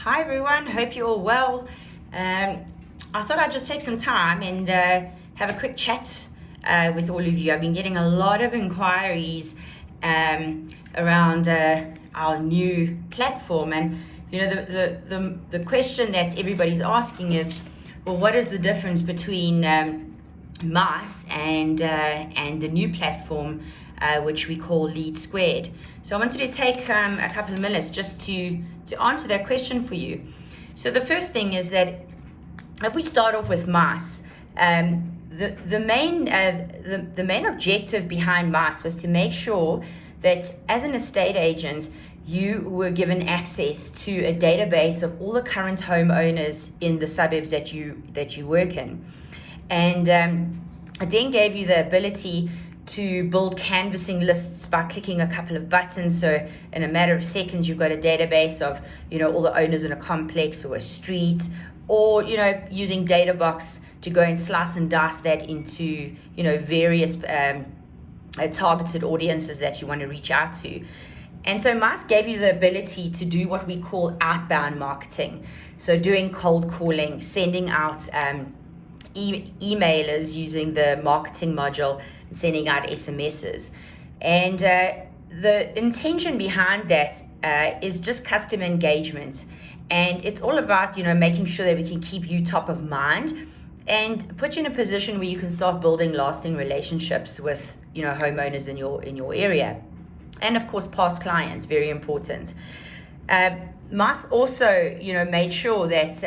Hi everyone, hope you're all well. I thought I'd just take some time and have a quick chat with all of you. I've been getting a lot of inquiries around our new platform, and you know the question that everybody's asking is, well, what is the difference between MYCE and the new platform which we call LeadSquared? So I wanted to take a couple of minutes just to answer that question for you. So the first thing is that if we start off with MYCE, the main objective behind MYCE was to make sure that as an estate agent, you were given access to a database of all the current homeowners in the suburbs that you work in, and it then gave you the ability to build canvassing lists by clicking a couple of buttons. So in a matter of seconds, you've got a database of, all the owners in a complex or a street, or, using DataBox to go and slice and dice that into, various targeted audiences that you want to reach out to. And so MYCE gave you the ability to do what we call outbound marketing. So doing cold calling, sending out emailers using the marketing module, sending out SMSs. And the intention behind that is just customer engagement. And it's all about, making sure that we can keep you top of mind and put you in a position where you can start building lasting relationships with, homeowners in your area. And of course, past clients, very important. MYCE also, made sure that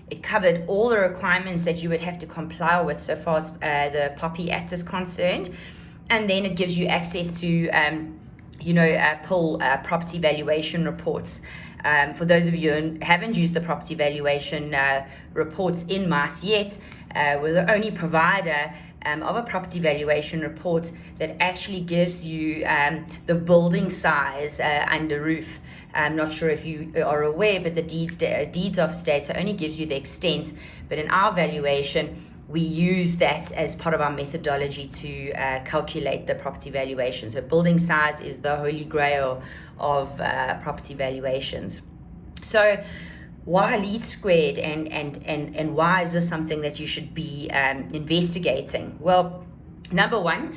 it covered all the requirements that you would have to comply with so far as the POPI Act is concerned. And then it gives you access to, pull property valuation reports. For those of you who haven't used the property valuation reports in MYCE yet, we're the only provider of a property valuation report that actually gives you the building size under roof. I'm not sure if you are aware, but the deeds office data only gives you the extent. But in our valuation, we use that as part of our methodology to calculate the property valuation. So building size is the holy grail of property valuations. So why LeadSquared and why is this something that you should be investigating? Well, number one,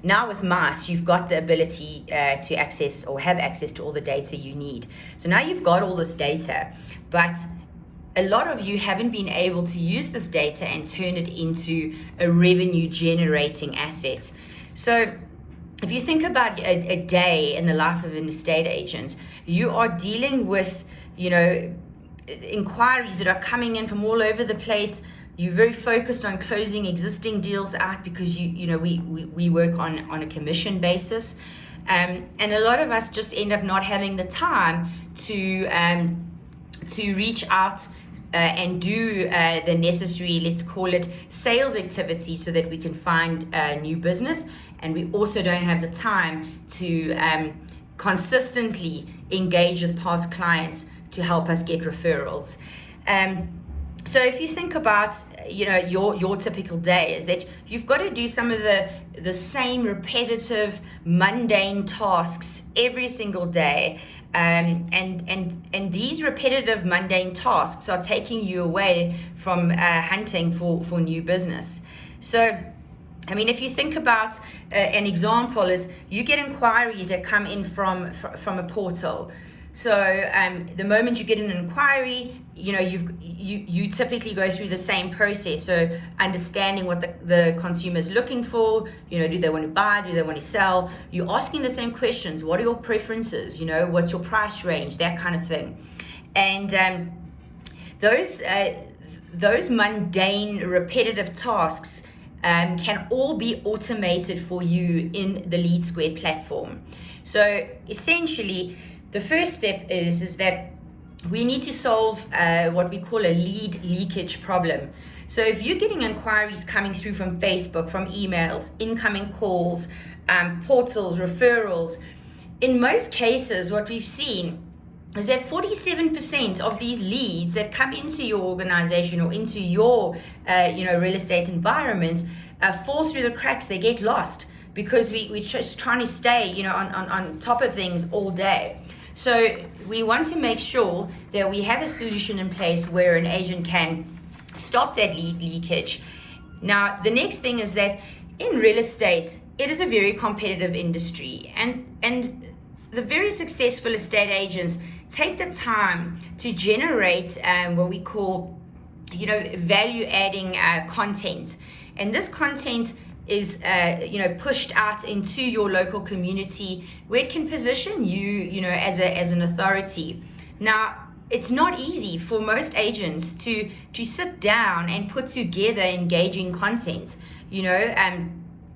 now with MYCE, you've got the ability to access or have access to all the data you need. So now you've got all this data, but a lot of you haven't been able to use this data and turn it into a revenue generating asset. So if you think about a day in the life of an estate agent, you are dealing with, inquiries that are coming in from all over the place. You're very focused on closing existing deals out because we work on a commission basis, and a lot of us just end up not having the time to reach out and do the necessary, let's call it, sales activity so that we can find new business. And we also don't have the time to consistently engage with past clients to help us get referrals. So if you think about, your typical day is that you've got to do some of the same repetitive, mundane tasks every single day. And these repetitive, mundane tasks are taking you away from hunting for new business. So, if you think about an example is you get inquiries that come in from a portal. So the moment you get an inquiry, you typically go through the same process. So understanding what the consumer is looking for, do they want to buy, do they want to sell? You're asking the same questions. What are your preferences? What's your price range? That kind of thing. And those mundane, repetitive tasks can all be automated for you in the LeadSquared platform. So essentially, the first step is that we need to solve what we call a lead leakage problem. So if you're getting inquiries coming through from Facebook, from emails, incoming calls, portals, referrals, in most cases, what we've seen is that 47% of these leads that come into your organization or into your real estate environment fall through the cracks. They get lost because we're just trying to stay on top of things all day. So we want to make sure that we have a solution in place where an agent can stop that lead leakage. Now, the next thing is that in real estate, it is a very competitive industry, and the very successful estate agents take the time to generate what we call, value-adding content, and this content is pushed out into your local community where it can position you, as an authority. Now, it's not easy for most agents to sit down and put together engaging content,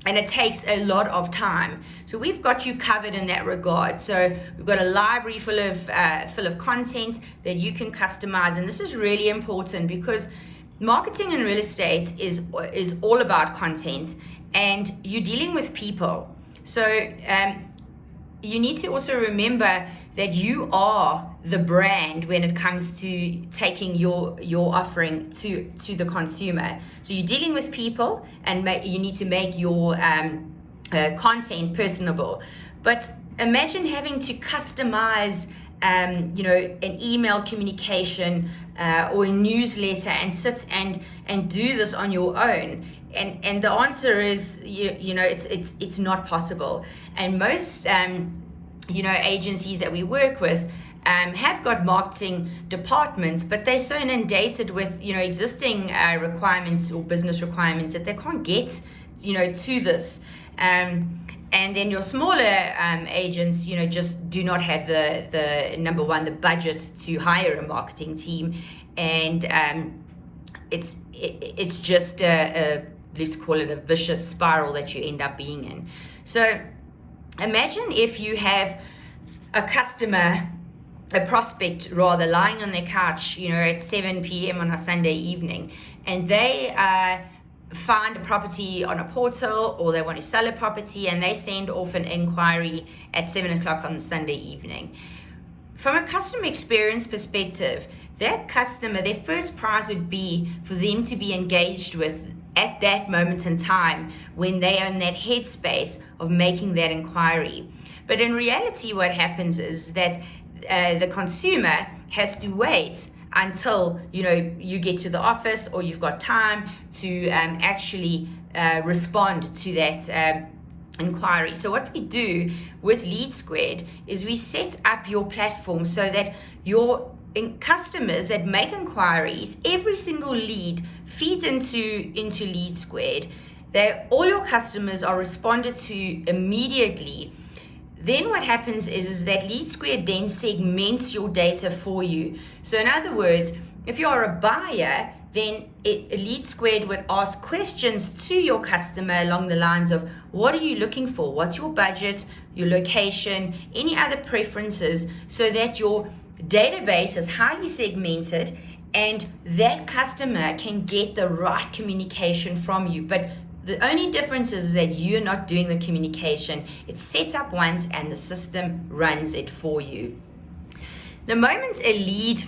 and it takes a lot of time. So we've got you covered in that regard. So we've got a library full of content that you can customize, and this is really important because marketing in real estate is all about content, and you're dealing with people. So you need to also remember that you are the brand when it comes to taking your offering to the consumer. So you're dealing with people, and you need to make your content personable. But imagine having to customize an email communication or a newsletter and sit and do this on your own. And the answer is, it's not possible. And most agencies that we work with have got marketing departments, but they're so inundated with existing requirements or business requirements that they can't get to this. And then your smaller agents, just do not have the number one, the budget to hire a marketing team, and it's just let's call it a vicious spiral that you end up being in. So imagine if you have a customer, a prospect rather, lying on their couch, at 7 p.m. on a Sunday evening, and they find a property on a portal, or they want to sell a property, and they send off an inquiry at 7 o'clock on the Sunday evening. From a customer experience perspective, that customer, their first prize would be for them to be engaged with at that moment in time when they are in that headspace of making that inquiry. But in reality, what happens is that the consumer has to wait until you get to the office, or you've got time to actually respond to that inquiry. So what we do with LeadSquared is we set up your platform so that your customers that make inquiries, every single lead feeds into LeadSquared. All your customers are responded to immediately. Then what happens is that LeadSquared then segments your data for you. So in other words, if you're a buyer, then LeadSquared would ask questions to your customer along the lines of, what are you looking for? What's your budget, your location, any other preferences, so that your database is highly segmented and that customer can get the right communication from you. But the only difference is that you're not doing the communication. It's set up once and the system runs it for you. The moment a lead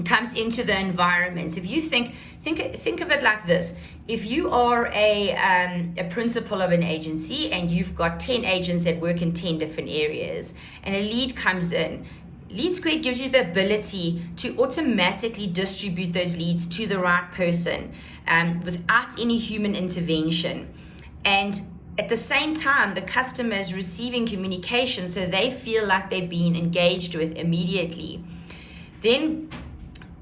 comes into the environment, if you think of it like this: if you are a principal of an agency and you've got 10 agents that work in 10 different areas, and a lead comes in, LeadSquared gives you the ability to automatically distribute those leads to the right person without any human intervention. And at the same time, the customer is receiving communication, so they feel like they're being engaged with immediately. Then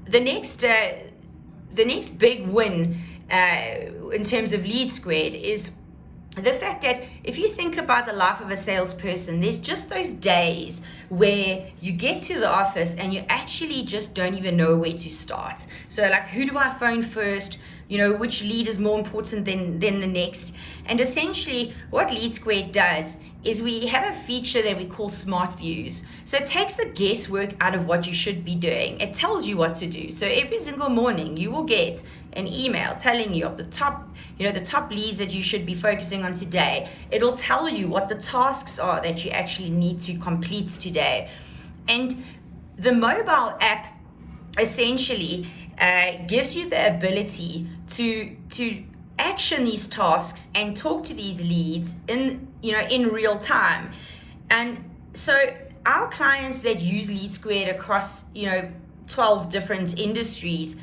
the next big win in terms of LeadSquared is the fact that if you think about the life of a salesperson, there's just those days where you get to the office and you actually just don't even know where to start. So like, who do I phone first? Which lead is more important than the next? And essentially what LeadSquared does is we have a feature that we call Smart Views. So it takes the guesswork out of what you should be doing. It tells you what to do. So every single morning you will get an email telling you of the top leads that you should be focusing on today. It'll tell you what the tasks are that you actually need to complete today. And the mobile app essentially gives you the ability to action these tasks and talk to these leads in real time. And so our clients that use LeadSquared across, 12 different industries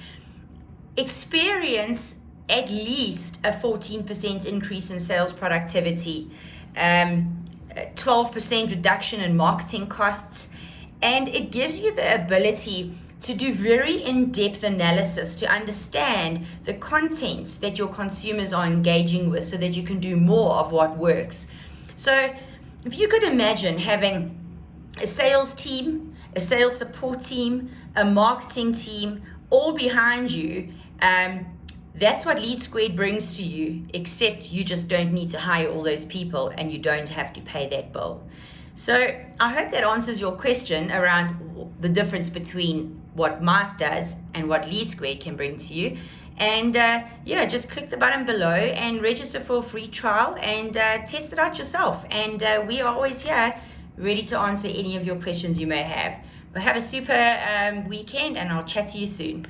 experience at least a 14% increase in sales productivity, 12% reduction in marketing costs, and it gives you the ability to do very in-depth analysis to understand the contents that your consumers are engaging with so that you can do more of what works. So if you could imagine having a sales team, a sales support team, a marketing team, all behind you, that's what LeadSquared brings to you, except you just don't need to hire all those people and you don't have to pay that bill. So I hope that answers your question around the difference between what MYCE does and what LeadSquared can bring to you. And just click the button below and register for a free trial and test it out yourself. And we are always here ready to answer any of your questions you may have. Well, have a super weekend, and I'll chat to you soon.